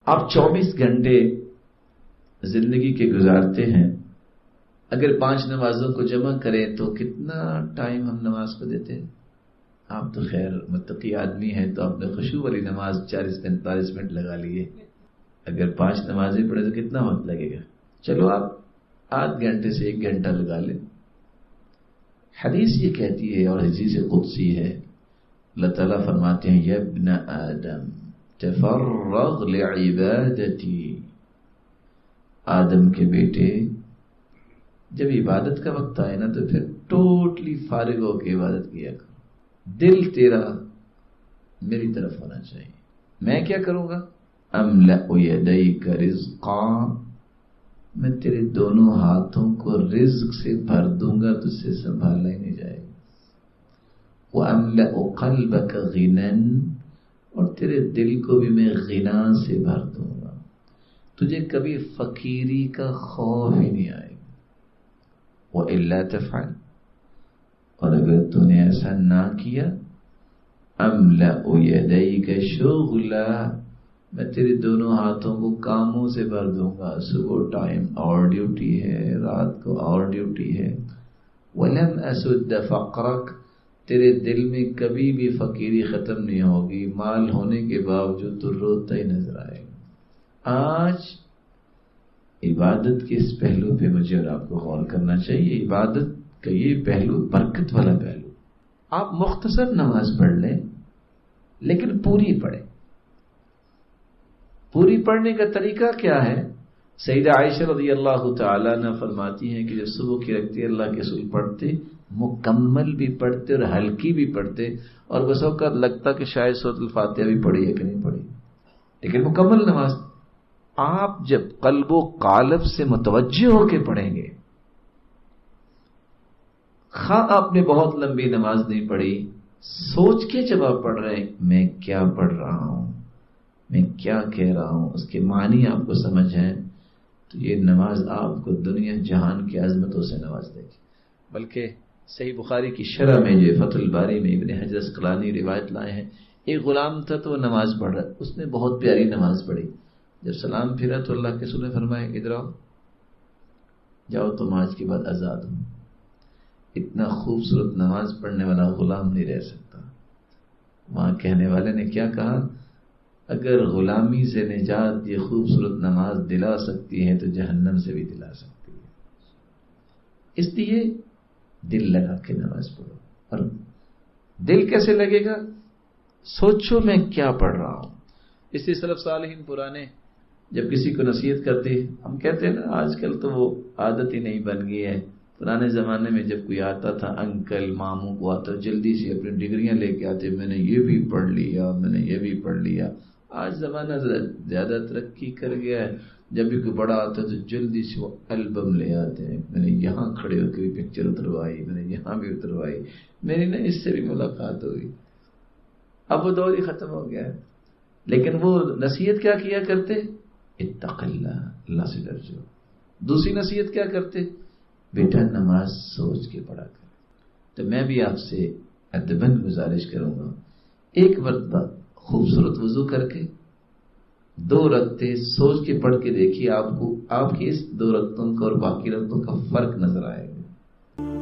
آپ 24 گھنٹے زندگی کے گزارتے ہیں، اگر 5 نمازوں کو جمع کریں تو کتنا ٹائم ہم نماز کو دیتے ہیں؟ آپ تو خیر متقی آدمی ہیں تو آپ نے خشوع والی نماز 40-45 منٹ لگا لیے، اگر 5 نمازیں پڑھے تو کتنا وقت لگے گا؟ چلو آپ آدھ گھنٹے سے 1 گھنٹہ لگا لیں۔ حدیث یہ کہتی ہے اور حدیث قدسی ہے، اللہ تعالیٰ فرماتے ہیں یا ابن آدم تفرغ لعبادتی، آدم کے بیٹے جب عبادت کا وقت آئے نا تو پھر ٹوٹلی فارغ ہو کے عبادت کیا کرو، دل تیرا میری طرف ہونا چاہیے۔ میں کیا کروں گا؟ املأ یدیک رزقا، میں تیرے دونوں ہاتھوں کو رزق سے بھر دوں گا، تجھ سے سنبھالا ہی نہیں جائے گا۔ وَأَمْلَأُ قَلْبَكَ غِنًا، اور تیرے دل کو بھی میں غنا سے بھر دوں گا، تجھے کبھی فقیری کا خوف ہی نہیں آئے گا۔ وَإِلَّا تَفْعَلْ، اور اگر تو نے ایسا نہ کیا، أَمْلَأُ يَدَيْكَ شُغْلًا، میں تیرے دونوں ہاتھوں کو کاموں سے بھر دوں گا، صبح ٹائم اور ڈیوٹی ہے، رات کو اور ڈیوٹی ہے۔ وَلَمْ أَسُدَّ فَقْرَكَ، تیرے دل میں کبھی بھی فقیری ختم نہیں ہوگی، مال ہونے کے باوجود تو روتا ہی نظر آئے گا۔ آج عبادت کے اس پہلو پہ مجھے اور آپ کو غور کرنا چاہیے۔ عبادت کا یہ پہلو برکت والا پہلو، آپ مختصر نماز پڑھ لیں لیکن پوری پڑھیں۔ پوری پڑھنے کا طریقہ کیا ہے؟ سیدہ عائشہ رضی اللہ تعالیٰ عنہ فرماتی ہیں کہ جب صبح کی رکعتیں اللہ کے رسول پڑھتے، مکمل بھی پڑھتے اور ہلکی بھی پڑھتے، اور بس اوقات لگتا کہ شاید سورۃ الفاتحہ بھی پڑھی ہے کہ نہیں پڑھی، لیکن مکمل نماز۔ آپ جب قلب و قالب سے متوجہ ہو کے پڑھیں گے، خواہ آپ نے بہت لمبی نماز نہیں پڑھی، سوچ کے جب آپ پڑھ رہے ہیں میں کیا پڑھ رہا ہوں، میں کیا کہہ رہا ہوں، اس کے معنی آپ کو سمجھ ہیں، تو یہ نماز آپ کو دنیا جہان کی عظمتوں سے نواز دے گی۔ بلکہ صحیح بخاری کی شرح میں جو فتح الباری میں ابن حجر اسقلانی روایت لائے ہیں، ایک غلام تھا تو وہ نماز پڑھ رہا، اس نے بہت پیاری نماز پڑھی، جب سلام پھرا تو اللہ کے رسول نے فرمایا ادھر آؤ، جاؤ تم آج کے بعد آزاد ہو۔ اتنا خوبصورت نماز پڑھنے والا غلام نہیں رہ سکتا۔ وہاں کہنے والے نے کیا کہا؟ اگر غلامی سے نجات یہ خوبصورت نماز دلا سکتی ہے تو جہنم سے بھی دلا سکتی ہے۔ اس لیے دل لگا کے نماز پڑھو۔ اور دل کیسے لگے گا؟ سوچو میں کیا پڑھ رہا ہوں۔ اس لیے سلف صالحین پرانے جب کسی کو نصیحت کرتے، ہم کہتے ہیں نا آج کل تو وہ عادت ہی نہیں بن گئی ہے، پرانے زمانے میں جب کوئی آتا تھا انکل ماموں کو آتا جلدی سے اپنی ڈگریاں لے کے آتے، میں نے یہ بھی پڑھ لیا، میں نے یہ بھی پڑھ لیا۔ آج زمانہ زیادہ ترقی کر گیا ہے، جب بھی کوئی بڑا آتا ہے تو جلدی سے وہ البم لے آتے ہیں، میں نے یہاں کھڑے ہو کے بھی پکچر اتروائی، میں نے یہاں بھی اتروائی، میری نا اس سے بھی ملاقات ہوئی۔ اب وہ دور ہی ختم ہو گیا ہے، لیکن وہ نصیحت کیا کیا کرتے؟ اتق اللہ، اللہ سے ڈر جاؤ۔ دوسری نصیحت کیا کرتے؟ بیٹا نماز سوچ کے پڑھا کر۔ تو میں بھی آپ سے ادباً گزارش کروں گا، ایک مرتبہ خوبصورت وضو کر کے 2 رکعتیں سوچ کے پڑھ کے دیکھیے، آپ کو آپ کی اس 2 رکعتوں کا اور باقی رکعتوں کا فرق نظر آئے گا۔